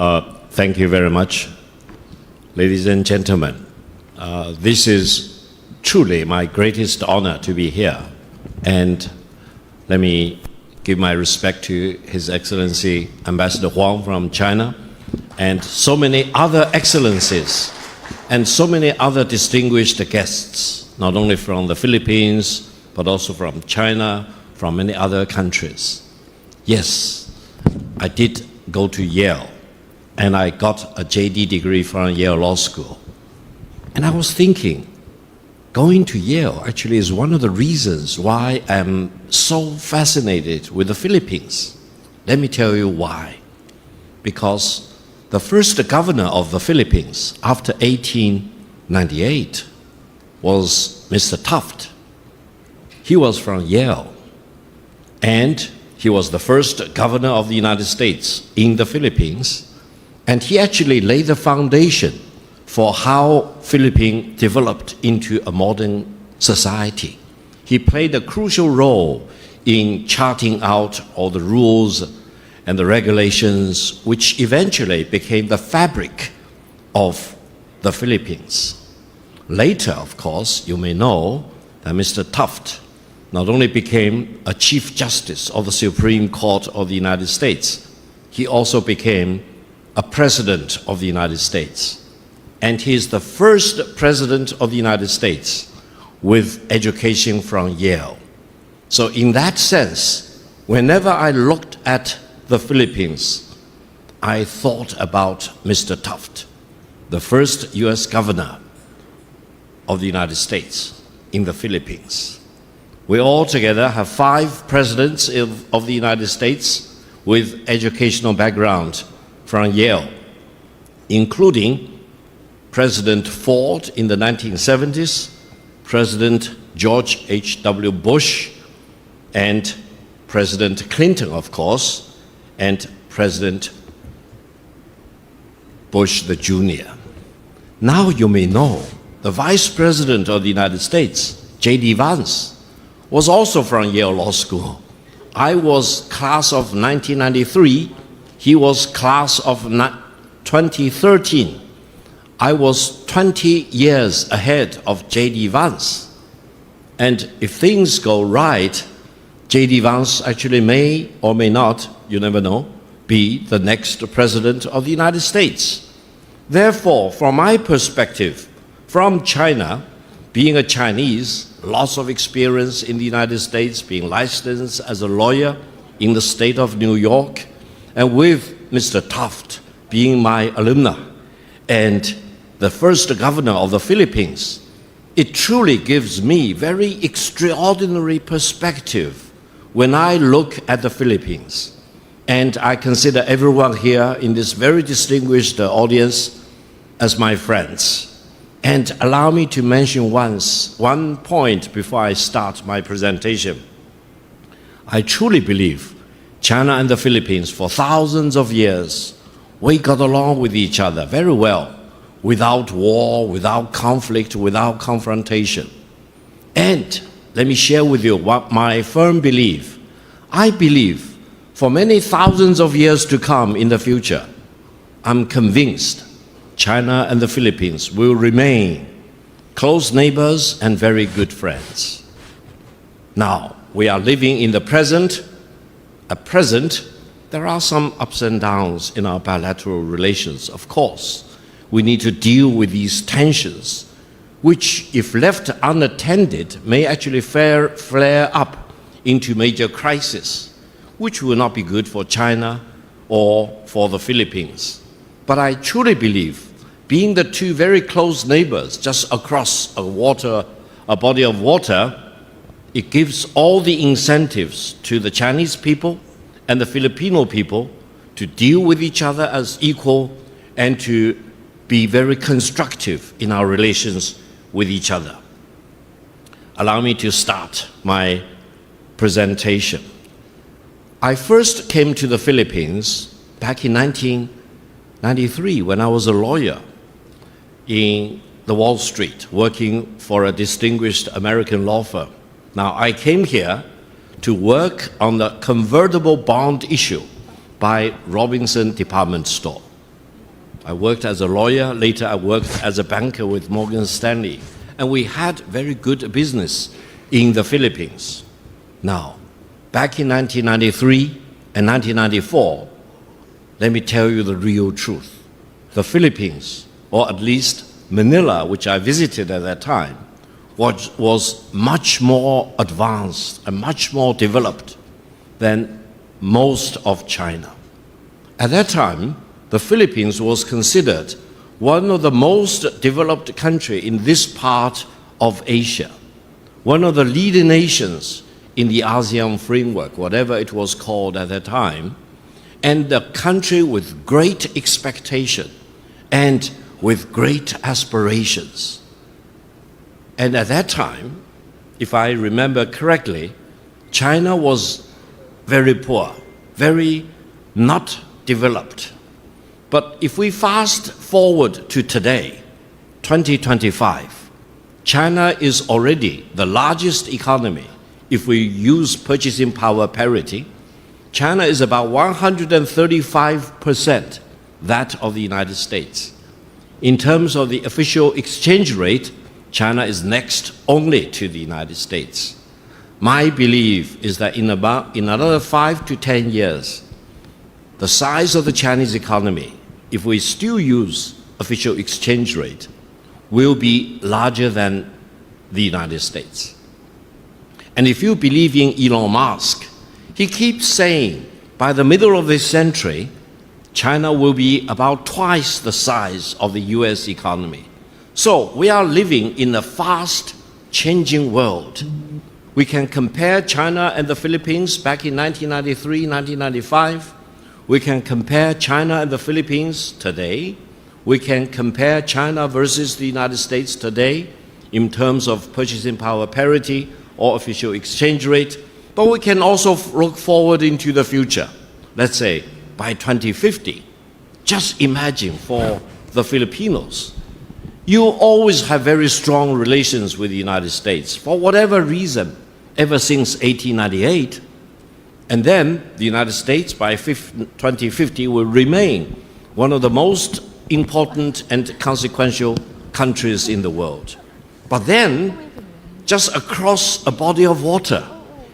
Thank you very much, ladies and gentlemen. This is truly my greatest honor to be here. And let me give my respect to His Excellency Ambassador Huang from China and so many other excellencies and so many other distinguished guests, not only from the Philippines, but also from China, from many other countries. Yes, I did go to Yale, and I got a JD degree from Yale Law School. And I was thinking, going to Yale actually is one of the reasons why I'm so fascinated with the Philippines. Let me tell you why. Because the first governor of the Philippines after 1898 was Mr. Taft. He was from Yale, and he was the first governor of the United States in the Philippines, and he actually laid the foundation for how Philippines developed into a modern society. He played a crucial role in charting out all the rules and the regulations which eventually became the fabric of the Philippines. Later, of course, you may know that Mr. Taft not only became a Chief Justice of the Supreme Court of the United States, he also became a President of the United States. And he is the first President of the United States with education from Yale. So in that sense, whenever I looked at the Philippines, I thought about Mr. Taft, the first US governor of the United States in the Philippines. We all together have 5 presidents of the United States with educational background from Yale, including President Ford in the 1970s, President George H.W. Bush, and President Clinton, of course, and President Bush the Jr. Now you may know the Vice President of the United States, J.D. Vance, was also from Yale Law School. I was class of 1993. He was class of 2013. I was 20 years ahead of J.D. Vance. And if things go right, J.D. Vance actually may or may not, you never know, be the next President of the United States. Therefore, from my perspective, from China, being a Chinese, lots of experience in the United States, being licensed as a lawyer in the state of New York, and with Mr. Taft being my alumna and the first governor of the Philippines, it truly gives me very extraordinary perspective when I look at the Philippines. And I consider everyone here in this very distinguished audience as my friends. And allow me to mention one point before I start my presentation. I truly believe China and the Philippines, for thousands of years, we got along with each other very well, without war, without conflict, without confrontation. And let me share with you what my firm belief. I believe for many thousands of years to come in the future, I'm convinced China and the Philippines will remain close neighbors and very good friends. Now, we are living in the present. At present, there are some ups and downs in our bilateral relations, of course. We need to deal with these tensions, which, if left unattended, may actually flare up into major crisis, which will not be good for China or for the Philippines. But I truly believe, being the two very close neighbors just across a body of water, it gives all the incentives to the Chinese people and the Filipino people to deal with each other as equal and to be very constructive in our relations with each other. Allow me to start my presentation. I first came to the Philippines back in 1993 when I was a lawyer in the Wall Street, working for a distinguished American law firm. Now, I came here to work on the convertible bond issue by Robinson Department Store. I worked as a lawyer. Later, I worked as a banker with Morgan Stanley. And we had very good business in the Philippines. Now, back in 1993 and 1994, let me tell you the real truth. The Philippines, or at least Manila, which I visited at that time, was much more advanced and much more developed than most of China. At that time, the Philippines was considered one of the most developed countries in this part of Asia, one of the leading nations in the ASEAN framework, whatever it was called at that time, and a country with great expectation and with great aspirations. And at that time, if I remember correctly, China was very poor, very not developed. But if we fast forward to today, 2025, China is already the largest economy. If we use purchasing power parity, China is about 135% that of the United States. In terms of the official exchange rate, China is next only to the United States. My belief is that in another 5 to 10 years, the size of the Chinese economy, if we still use official exchange rate, will be larger than the United States. And if you believe in Elon Musk, he keeps saying by the middle of this century, China will be about twice the size of the US economy. So we are living in a fast changing world. We can compare China and the Philippines back in 1993, 1995. We can compare China and the Philippines today. We can compare China versus the United States today in terms of purchasing power parity or official exchange rate. But we can also look forward into the future. Let's say by 2050, just imagine for the Filipinos, you always have very strong relations with the United States for whatever reason, ever since 1898. And then the United States by 2050 will remain one of the most important and consequential countries in the world. But then, just across a body of water,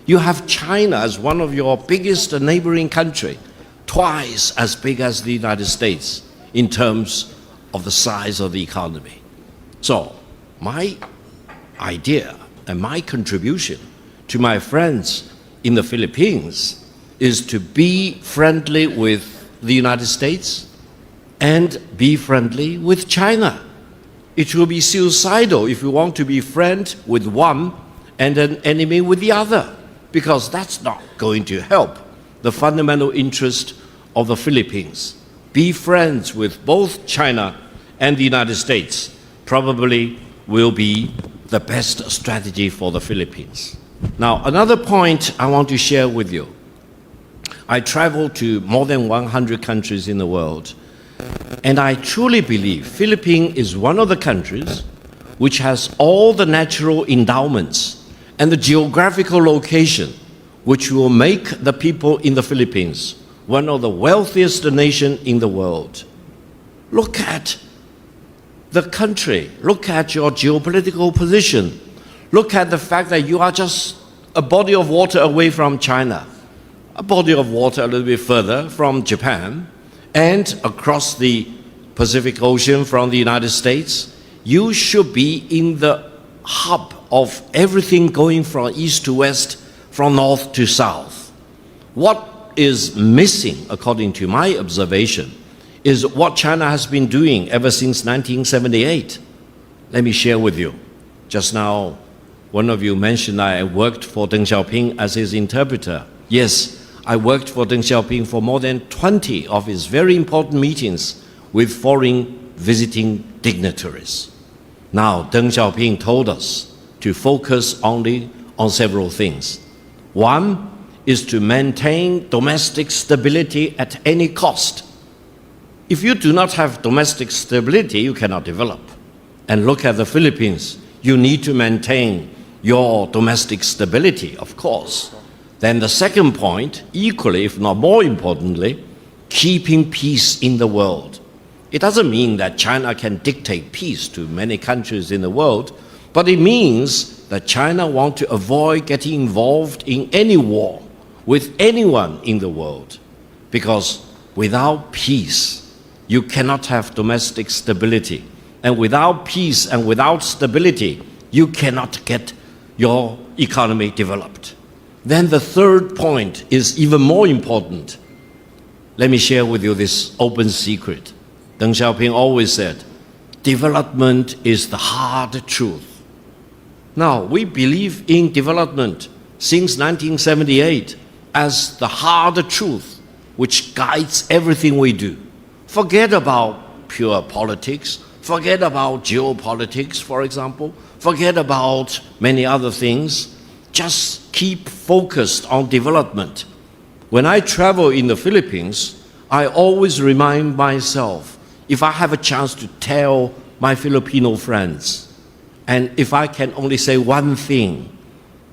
you have China as one of your biggest neighboring countries, twice as big as the United States in terms of the size of the economy. So, my idea and my contribution to my friends in the Philippines is to be friendly with the United States and be friendly with China. It will be suicidal if we want to be friend with one and an enemy with the other, because that's not going to help the fundamental interest of the Philippines. Be friends with both China and the United States probably will be the best strategy for the Philippines. Now, another point I want to share with you. I traveled to more than 100 countries in the world, and I truly believe Philippines is one of the countries which has all the natural endowments and the geographical location which will make the people in the Philippines one of the wealthiest nations in the world. Look at the country, look at your geopolitical position, look at the fact that you are just a body of water away from China, a body of water a little bit further from Japan, and across the Pacific Ocean from the United States. You should be in the hub of everything going from east to west, from north to south. What is missing, according to my observation, is what China has been doing ever since 1978. Let me share with you. Just now, one of you mentioned I worked for Deng Xiaoping as his interpreter. Yes, I worked for Deng Xiaoping for more than 20 of his very important meetings with foreign visiting dignitaries. Now, Deng Xiaoping told us to focus only on several things. One is to maintain domestic stability at any cost. If you do not have domestic stability, you cannot develop. And look at the Philippines. You need to maintain your domestic stability, of course. Then the second point, equally, if not more importantly, keeping peace in the world. It doesn't mean that China can dictate peace to many countries in the world, but it means that China wants to avoid getting involved in any war with anyone in the world, because without peace, you cannot have domestic stability. And without peace and without stability, you cannot get your economy developed. Then the third point is even more important. Let me share with you this open secret. Deng Xiaoping always said, development is the hard truth. Now, we believe in development since 1978 as the hard truth which guides everything we do. Forget about pure politics, forget about geopolitics, for example, forget about many other things. Just keep focused on development. When I travel in the Philippines, I always remind myself, if I have a chance to tell my Filipino friends, and if I can only say one thing,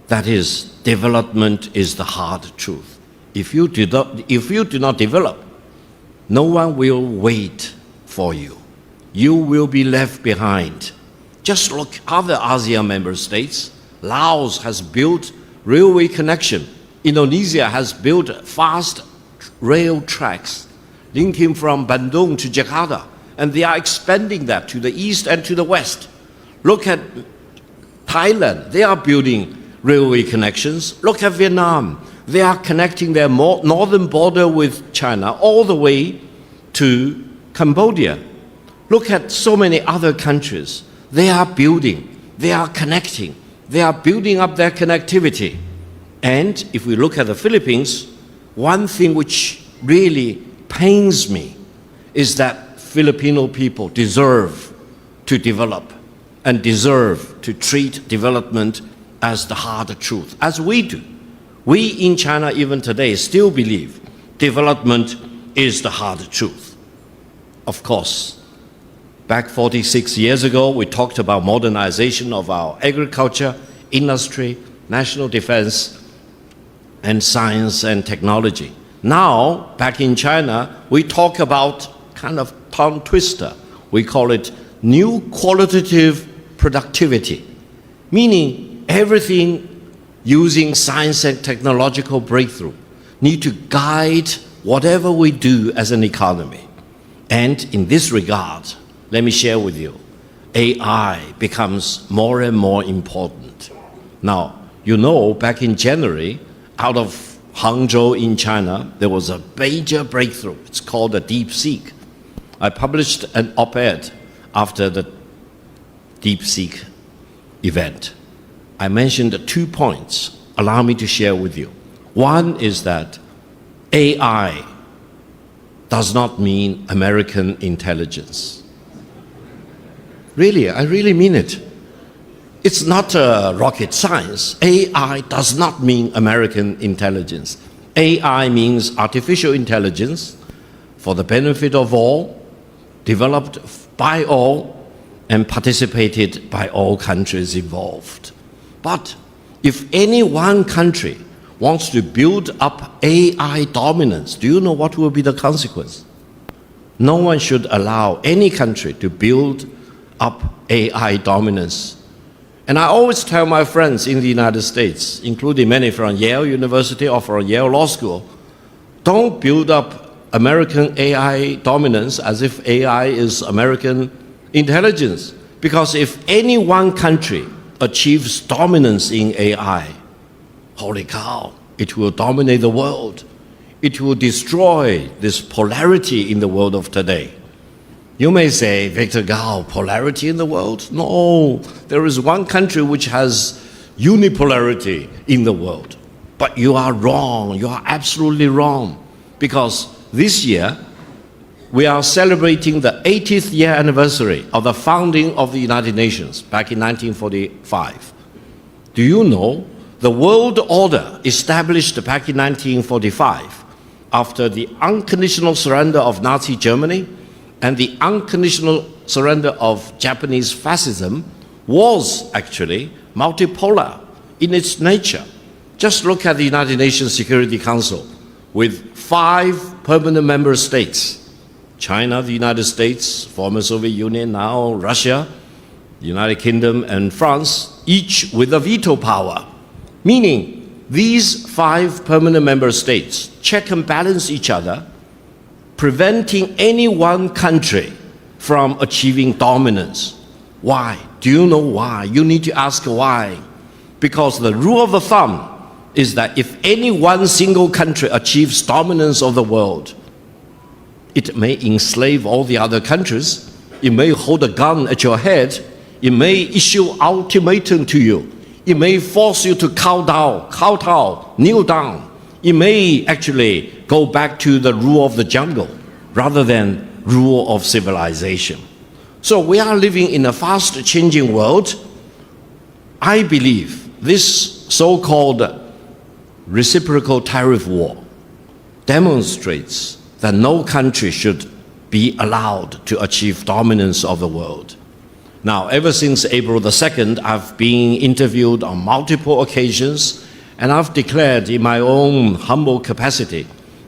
that is, development is the hard truth. If you do not develop, no one will wait for you. You will be left behind. Just look at other ASEAN member states. Laos has built railway connection. Indonesia has built fast rail tracks linking from Bandung to Jakarta, and they are expanding that to the east and to the west. Look at Thailand. They are building railway connections. Look at Vietnam. They are connecting their northern border with China all the way to Cambodia. Look at so many other countries. They are building, they are connecting, they are building up their connectivity. And if we look at the Philippines, one thing which really pains me is that Filipino people deserve to develop and deserve to treat development as the hard truth, as we do. We in China even today still believe development is the hard truth. Of course, back 46 years ago, we talked about modernization of our agriculture, industry, national defense, and science and technology. Now, back in China, we talk about kind of tongue twister. We call it new qualitative productivity, meaning everything using science and technological breakthrough need to guide whatever we do as an economy. And in this regard, let me share with you, AI becomes more and more important. Now, you know, back in January, out of Hangzhou in China, there was a major breakthrough. It's called the DeepSeek. I published an op-ed after the DeepSeek event. I mentioned 2 points. Allow me to share with you. One is that AI does not mean American intelligence. Really, I really mean it. It's not rocket science. AI does not mean American intelligence. AI means artificial intelligence for the benefit of all, developed by all, and participated by all countries involved. But if any one country wants to build up AI dominance, do you know what will be the consequence? No one should allow any country to build up AI dominance. And I always tell my friends in the United States, including many from Yale University or from Yale Law School, don't build up American AI dominance as if AI is American intelligence. Because if any one country achieves dominance in AI, holy cow, it will dominate the world. It will destroy this polarity in the world of today. You may say, Victor Gao, polarity in the world? No, there is one country which has unipolarity in the world. But you are wrong, you are absolutely wrong. Because this year, we are celebrating the 80th year anniversary of the founding of the United Nations back in 1945. Do you know the world order established back in 1945 after the unconditional surrender of Nazi Germany and the unconditional surrender of Japanese fascism was actually multipolar in its nature. Just look at the United Nations Security Council with 5 permanent member states: China, the United States, former Soviet Union, now Russia, the United Kingdom, and France, each with a veto power, meaning these 5 permanent member states check and balance each other, preventing any one country from achieving dominance. Why? Do you know why? You need to ask why. Because the rule of thumb is that if any one single country achieves dominance of the world, it may enslave all the other countries, it may hold a gun at your head, it may issue ultimatum to you, it may force you to kowtow, kneel down, it may actually go back to the rule of the jungle rather than rule of civilization. So we are living in a fast-changing world. I believe this so-called reciprocal tariff war demonstrates that no country should be allowed to achieve dominance of the world. Now, ever since April the 2nd, I've been interviewed on multiple occasions, and I've declared in my own humble capacity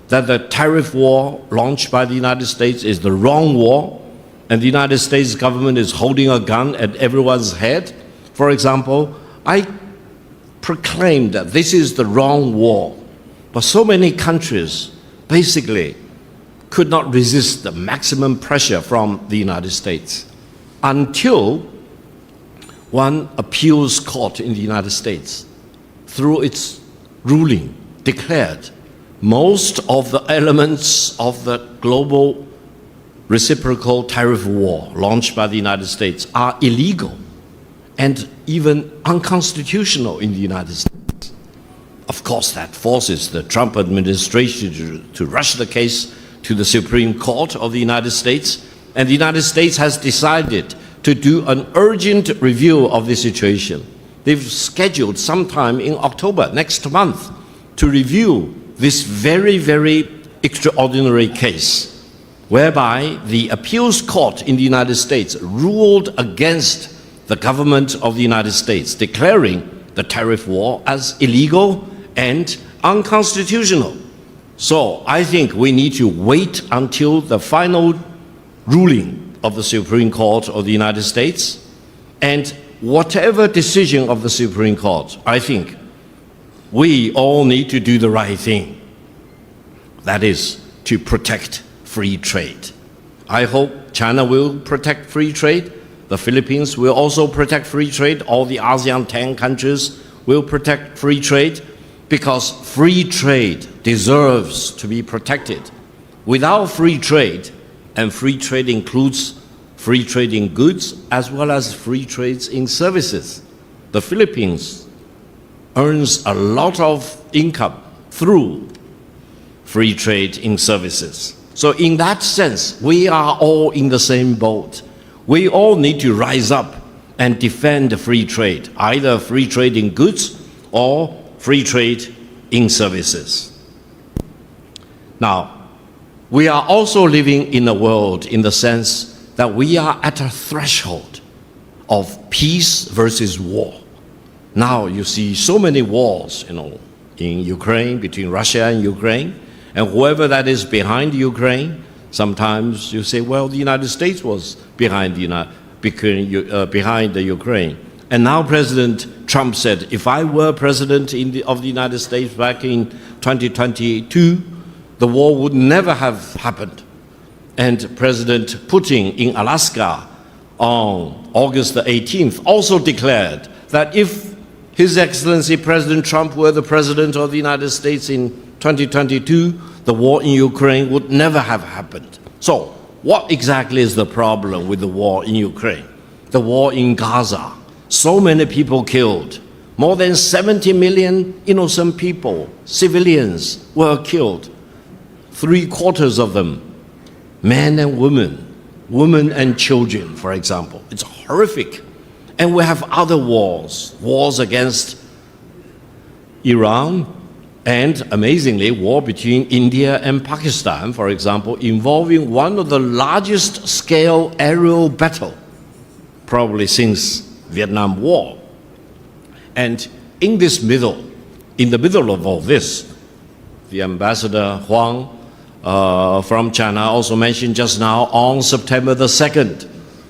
that the tariff war launched by the United States is the wrong war, and the United States government is holding a gun at everyone's head. For example, I proclaimed that this is the wrong war, but so many countries basically could not resist the maximum pressure from the United States until one appeals court in the United States, through its ruling, declared most of the elements of the global reciprocal tariff war launched by the United States are illegal and even unconstitutional in the United States. Of course, that forces the Trump administration to rush the case to the Supreme Court of the United States, and the United States has decided to do an urgent review of the situation. They've scheduled sometime in October next month to review this very, very extraordinary case, whereby the appeals court in the United States ruled against the government of the United States, declaring the tariff war as illegal and unconstitutional. So I think we need to wait until the final ruling of the Supreme Court of the United States, and whatever decision of the Supreme Court, I think we all need to do the right thing. That is to protect free trade. I hope China will protect free trade. The Philippines will also protect free trade. All the ASEAN 10 countries will protect free trade, because free trade deserves to be protected. Without free trade, and free trade includes free trade in goods as well as free trades in services, the Philippines earns a lot of income through free trade in services. So in that sense, we are all in the same boat. We all need to rise up and defend free trade, either free trade in goods or free trade in services. Now, we are also living in a world in the sense that we are at a threshold of peace versus war. Now you see so many wars, in Ukraine, between Russia and Ukraine, and whoever that is behind Ukraine, sometimes you say, well, the United States was behind the Ukraine. And now President Trump said, if I were president of the United States back in 2022, the war would never have happened. And President Putin in Alaska on August the 18th also declared that if His Excellency President Trump were the president of the United States in 2022, the war in Ukraine would never have happened. So, what exactly is the problem with the war in Ukraine? The war in Gaza. So many people killed. More than 70 million innocent people, civilians, were killed. 3/4 of them, men and women and children, for example. It's horrific. And we have other wars against Iran, and amazingly, war between India and Pakistan, for example, involving one of the largest scale aerial battle, probably since Vietnam War. And in the middle of all this, the Ambassador Huang from China also mentioned just now, on September the 2nd,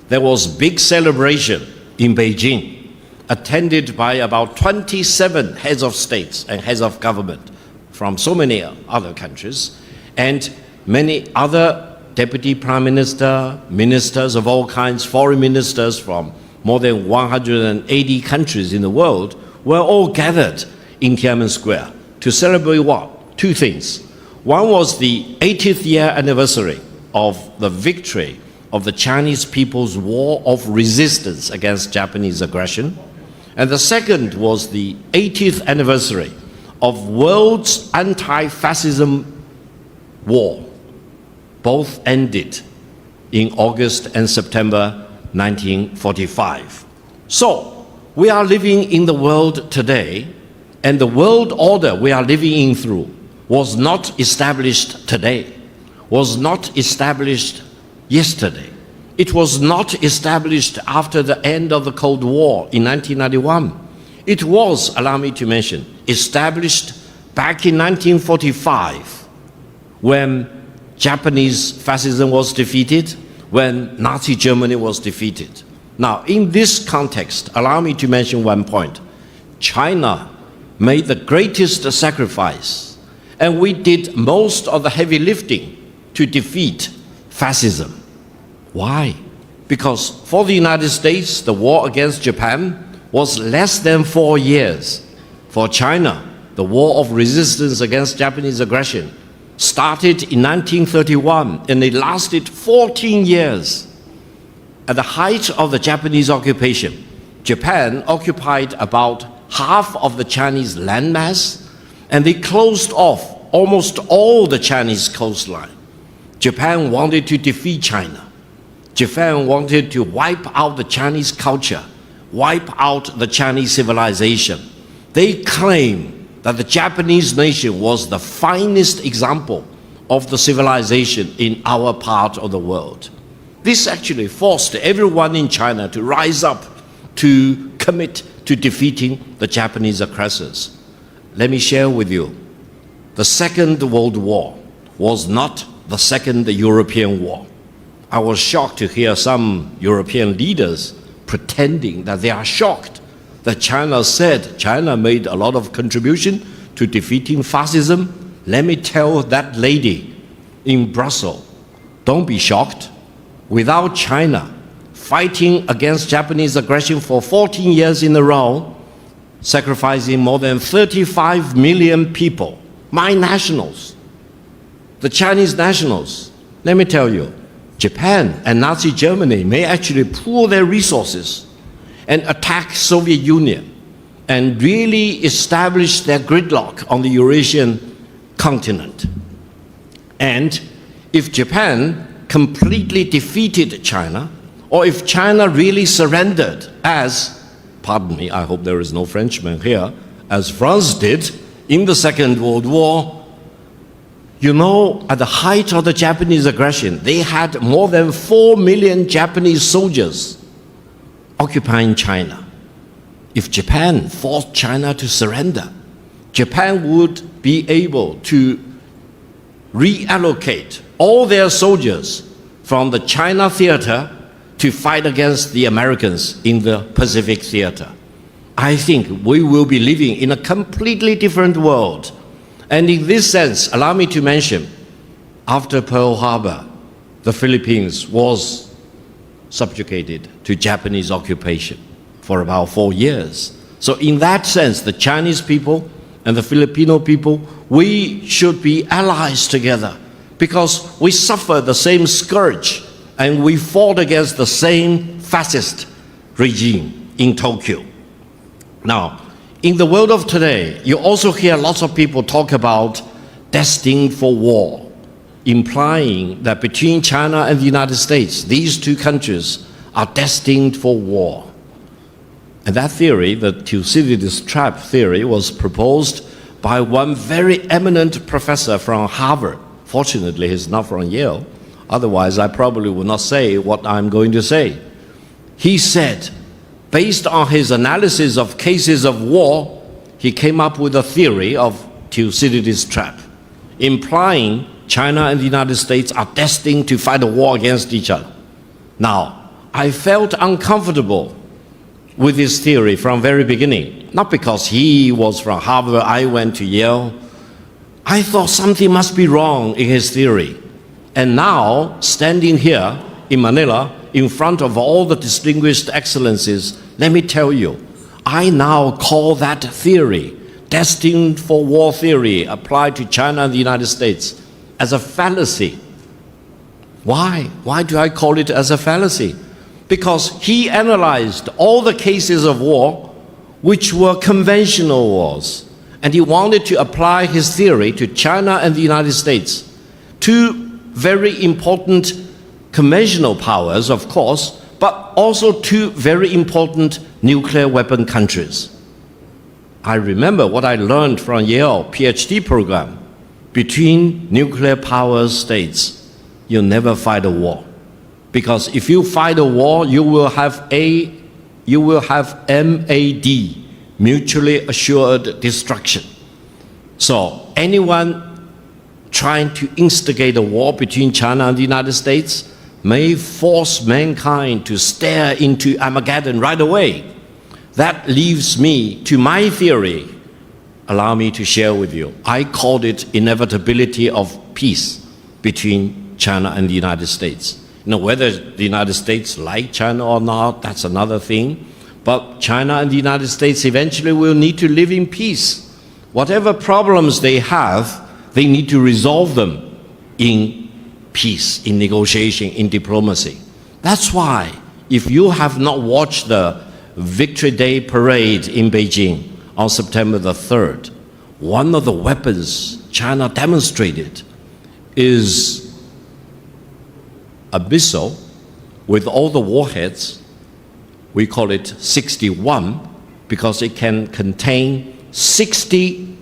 there was big celebration in Beijing, attended by about 27 heads of states and heads of government from so many other countries, and many other deputy prime minister, ministers of all kinds, foreign ministers from more than 180 countries in the world were all gathered in Tiananmen Square to celebrate what? Two things. One was the 80th year anniversary of the victory of the Chinese people's war of resistance against Japanese aggression. And the second was the 80th anniversary of world's anti-fascism war. Both ended in August and September 1945. So, we are living in the world today, and the world order we are living in through was not established today, was not established yesterday. It was not established after the end of the Cold War in 1991. It was, allow me to mention, established back in 1945 when Japanese fascism was defeated, when Nazi Germany was defeated. Now, in this context, allow me to mention one point. China made the greatest sacrifice, and we did most of the heavy lifting to defeat fascism. Why? Because for the United States, the war against Japan was less than 4 years. For China, the war of resistance against Japanese aggression started in 1931, and it lasted 14 years. At the height of the Japanese occupation, Japan occupied about half of the Chinese landmass, and they closed off almost all the Chinese coastline. Japan wanted to defeat China. Japan wanted to wipe out the Chinese culture, wipe out the Chinese civilization. They claim that the Japanese nation was the finest example of the civilization in our part of the world. This actually forced everyone in China to rise up to commit to defeating the Japanese aggressors. Let me share with you, the Second World War was not the Second European War. I was shocked to hear some European leaders pretending that they are shocked that China said China made a lot of contribution to defeating fascism. Let me tell that lady in Brussels, don't be shocked. Without China fighting against Japanese aggression for 14 years in a row, sacrificing more than 35 million people, my nationals, the Chinese nationals, let me tell you, Japan and Nazi Germany may actually pool their resources and attack Soviet Union and really establish their gridlock on the Eurasian continent. And if Japan completely defeated China, or if China really surrendered as, pardon me, I hope there is no Frenchman here, as France did in the Second World War, you know, at the height of the Japanese aggression, they had more than 4 million Japanese soldiers occupying China. If Japan forced China to surrender, Japan would be able to reallocate all their soldiers from the China theater to fight against the Americans in the Pacific theater. I think we will be living in a completely different world. And in this sense, allow me to mention, after Pearl Harbor, the Philippines was subjugated to Japanese occupation for about 4 years. So in that sense, the Chinese people and the Filipino people, we should be allies together because we suffer the same scourge and we fought against the same fascist regime in Tokyo. Now, in the world of today, you also hear lots of people talk about destined for war, implying that between China and the United States, these two countries are destined for war. And that theory, the Thucydides trap theory, was proposed by one very eminent professor from Harvard. Fortunately, he's not from Yale. Otherwise, I probably would not say what I'm going to say. He said, based on his analysis of cases of war, he came up with a theory of Thucydides trap, implying China and the United States are destined to fight a war against each other. Now, I felt uncomfortable with his theory from very beginning, not because he was from Harvard, I went to Yale. I thought something must be wrong in his theory. And now, standing here in Manila, in front of all the distinguished excellencies, let me tell you, I now call that theory, destined for war theory, applied to China and the United States, as a fallacy. Why? Why do I call it as a fallacy? Because he analyzed all the cases of war which were conventional wars, and he wanted to apply his theory to China and the United States, two very important conventional powers, of course, but also two very important nuclear weapon countries. I remember what I learned from Yale PhD program. Between nuclear power states, you never fight a war. Because if you fight a war, you will have MAD, mutually assured destruction. So anyone trying to instigate a war between China and the United States may force mankind to stare into Armageddon right away. That leaves me to my theory. Allow me to share with you. I called it inevitability of peace between China and the United States. You know, whether the United States like China or not, that's another thing. But China and the United States eventually will need to live in peace. Whatever problems they have, they need to resolve them in peace, in negotiation, in diplomacy. That's why, if you have not watched the Victory Day parade in Beijing on September the 3rd, one of the weapons China demonstrated is a missile with all the warheads. We call it 61 because it can contain 60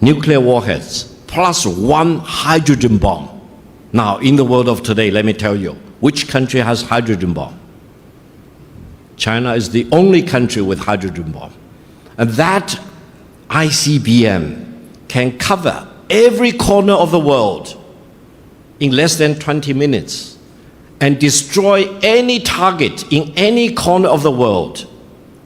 nuclear warheads plus one hydrogen bomb. Now, in the world of today, let me tell you, which country has hydrogen bomb? China is the only country with hydrogen bomb. And that ICBM can cover every corner of the world in less than 20 minutes and destroy any target in any corner of the world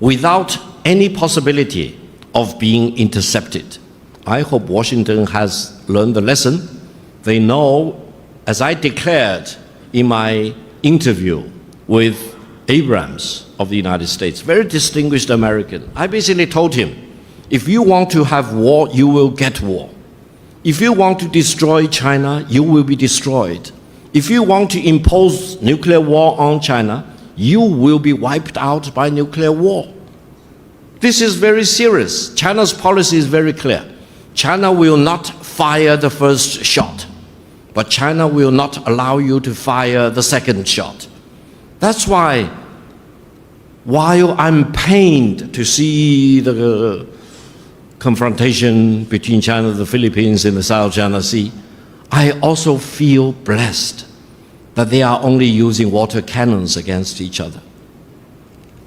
without any possibility of being intercepted. I hope Washington has learned the lesson. They know, as I declared in my interview with Abrams of the United States, very distinguished American, I basically told him, if you want to have war, you will get war. If you want to destroy China, you will be destroyed. If you want to impose nuclear war on China, you will be wiped out by nuclear war. This is very serious. China's policy is very clear. China will not fire the first shot, but China will not allow you to fire the second shot. That's why, while I'm pained to see the confrontation between China and the Philippines in the South China Sea, I also feel blessed that they are only using water cannons against each other.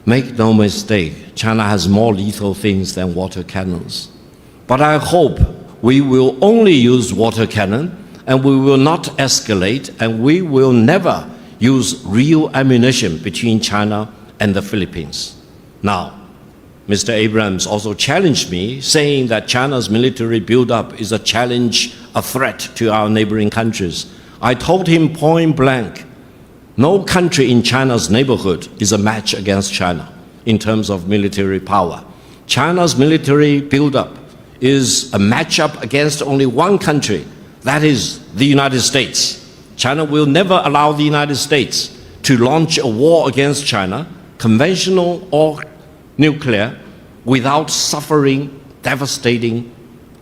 Make no mistake, China has more lethal things than water cannons. But I hope we will only use water cannon and we will not escalate and we will never use real ammunition between China and the Philippines. Now, Mr. Abrams also challenged me, saying that China's military buildup is a challenge, a threat to our neighboring countries. I told him point blank, no country in China's neighborhood is a match against China in terms of military power. China's military buildup is a matchup against only one country, that is the United States. China will never allow the United States to launch a war against China, conventional or nuclear, without suffering devastating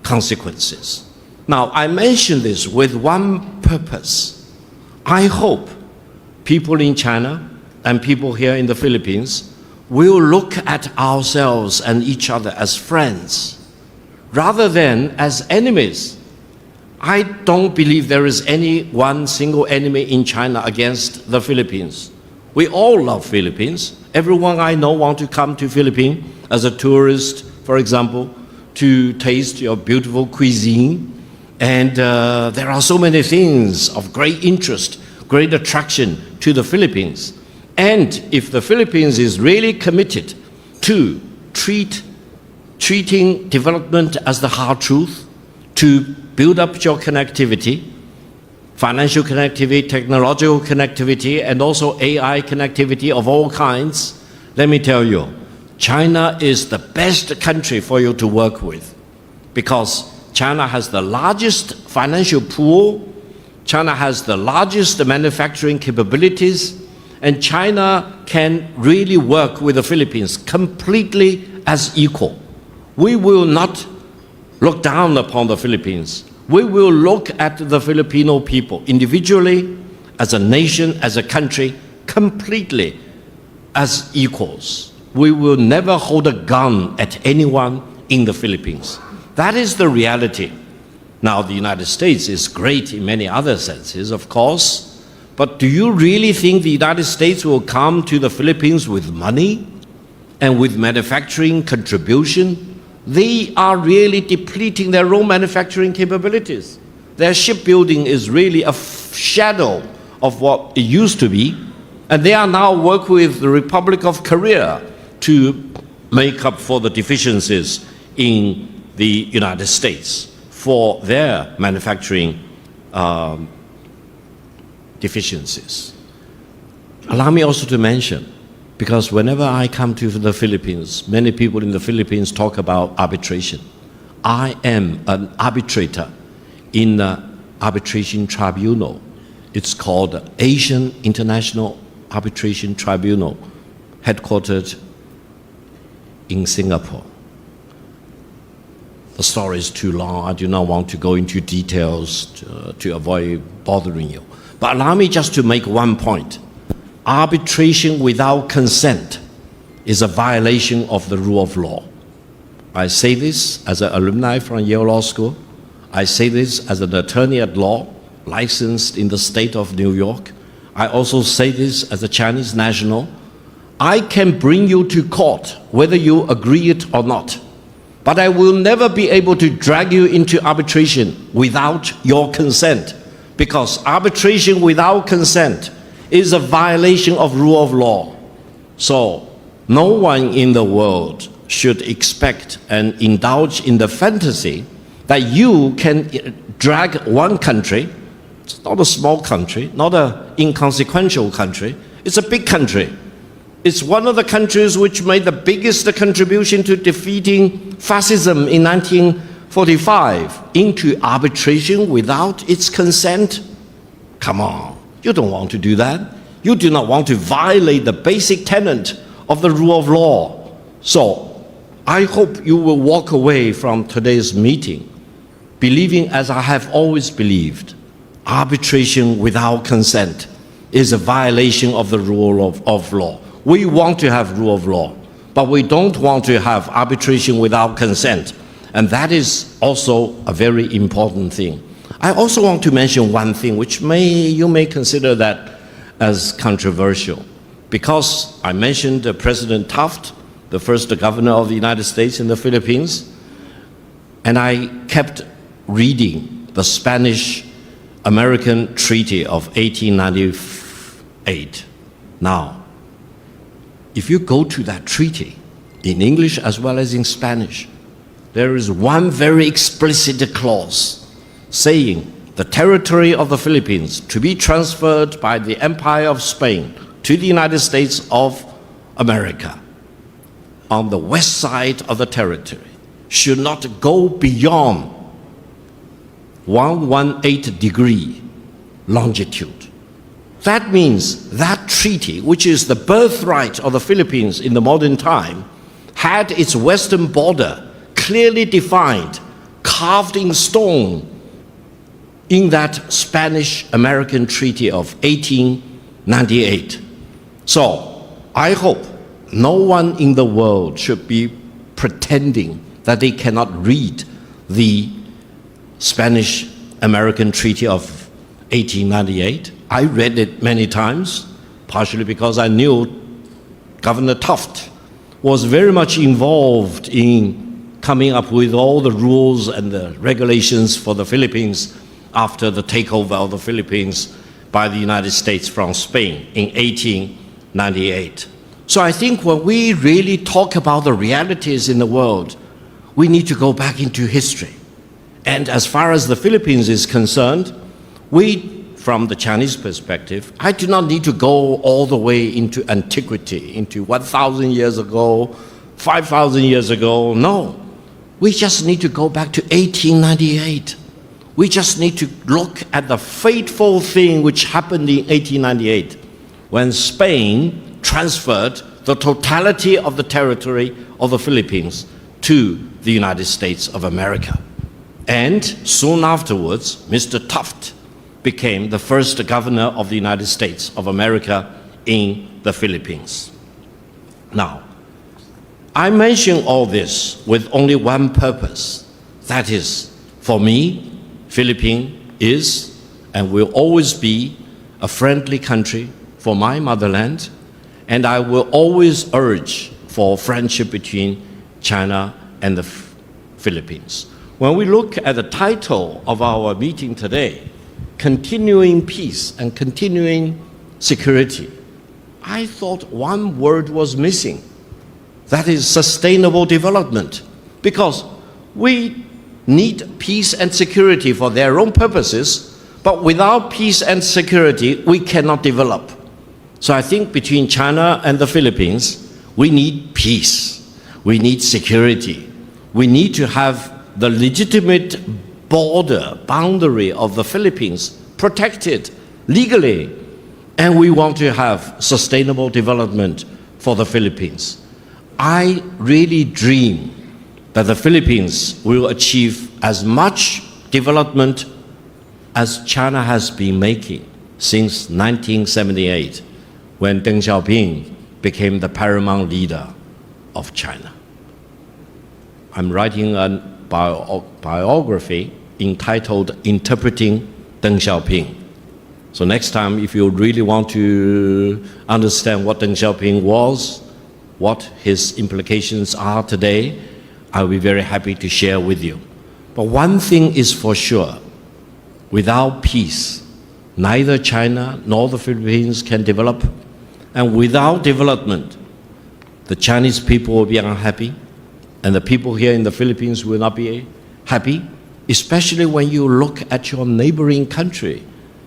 consequences. Now, I mention this with one purpose. I hope people in China and people here in the Philippines will look at ourselves and each other as friends rather than as enemies. I don't believe there is any one single enemy in China against the Philippines. We all love Philippines. Everyone I know wants to come to Philippines as a tourist, for example, to taste your beautiful cuisine And there are so many things of great interest, great attraction to the Philippines. And if the Philippines is really committed to treating development as the hard truth, to build up your connectivity, financial connectivity, technological connectivity, and also AI connectivity of all kinds, let me tell you, China is the best country for you to work with, because China has the largest financial pool, China has the largest manufacturing capabilities, and China can really work with the Philippines completely as equal. We will not look down upon the Philippines. We will look at the Filipino people individually, as a nation, as a country, completely as equals. We will never hold a gun at anyone in the Philippines. That is the reality. Now, the United States is great in many other senses, of course, but do you really think the United States will come to the Philippines with money and with manufacturing contribution? They are really depleting their own manufacturing capabilities. Their shipbuilding is really a shadow of what it used to be, and they are now working with the Republic of Korea to make up for the deficiencies in the United States for their manufacturing deficiencies. Allow me also to mention, because whenever I come to the Philippines, many people in the Philippines talk about arbitration. I am an arbitrator in the arbitration tribunal. It's called Asian International Arbitration Tribunal, headquartered in Singapore. The story is too long. I do not want to go into details to avoid bothering you. But allow me just to make one point. Arbitration without consent is a violation of the rule of law. I say this as an alumni from Yale Law School. I say this as an attorney at law, licensed in the state of New York. I also say this as a Chinese national. I can bring you to court whether you agree it or not. But I will never be able to drag you into arbitration without your consent, because arbitration without consent is a violation of rule of law. So no one in the world should expect and indulge in the fantasy that you can drag one country. It's not a small country, not an inconsequential country. It's a big country. It's one of the countries which made the biggest contribution to defeating fascism in 1945 into arbitration without its consent. Come on, you don't want to do that. You do not want to violate the basic tenet of the rule of law. So I hope you will walk away from today's meeting believing, as I have always believed, arbitration without consent is a violation of the rule of law. We want to have rule of law, but we don't want to have arbitration without consent. And that is also a very important thing. I also want to mention one thing which you may consider that as controversial, because I mentioned President Taft, the first governor of the United States in the Philippines, and I kept reading the Spanish-American Treaty of 1898. Now, if you go to that treaty, in English as well as in Spanish, there is one very explicit clause saying the territory of the Philippines to be transferred by the Empire of Spain to the United States of America on the west side of the territory should not go beyond 118-degree longitude. That means that treaty, which is the birthright of the Philippines in the modern time, had its western border clearly defined, carved in stone in that Spanish-American Treaty of 1898. So I hope no one in the world should be pretending that they cannot read the Spanish-American Treaty of 1898. I read it many times, partially because I knew Governor Taft was very much involved in coming up with all the rules and the regulations for the Philippines after the takeover of the Philippines by the United States from Spain in 1898. So I think when we really talk about the realities in the world, we need to go back into history. And as far as the Philippines is concerned, from the Chinese perspective, I do not need to go all the way into antiquity, into 1,000 years ago, 5,000 years ago. No, we just need to go back to 1898. We just need to look at the fateful thing which happened in 1898 when Spain transferred the totality of the territory of the Philippines to the United States of America. And soon afterwards, Mr. Taft became the first governor of the United States of America in the Philippines. Now, I mention all this with only one purpose. That is, for me, Philippines is and will always be a friendly country for my motherland, and I will always urge for friendship between China and the Philippines. When we look at the title of our meeting today, Continuing Peace and Continuing Security, I thought one word was missing. That is sustainable development. Because we need peace and security for their own purposes, but without peace and security, we cannot develop. So I think between China and the Philippines, we need peace. We need security. We need to have the legitimate boundary of the Philippines protected legally, and we want to have sustainable development for the Philippines. I really dream that the Philippines will achieve as much development as China has been making since 1978, when Deng Xiaoping became the paramount leader of China. I'm writing a biography entitled Interpreting Deng Xiaoping. So next time, if you really want to understand what Deng Xiaoping was, what his implications are today, I'll be very happy to share with you. But one thing is for sure, without peace, neither China nor the Philippines can develop, and without development, the Chinese people will be unhappy, and the people here in the Philippines will not be happy, especially when you look at your neighboring country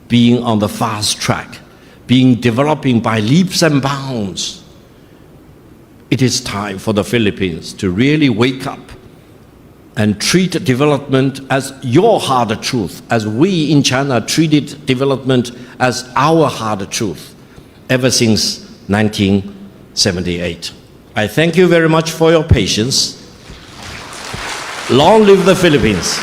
being on the fast track, developing by leaps and bounds. It is time for the Philippines to really wake up and treat development as your hard truth, as we in China treated development as our hard truth ever since 1978. I thank you very much for your patience. Long live the Philippines.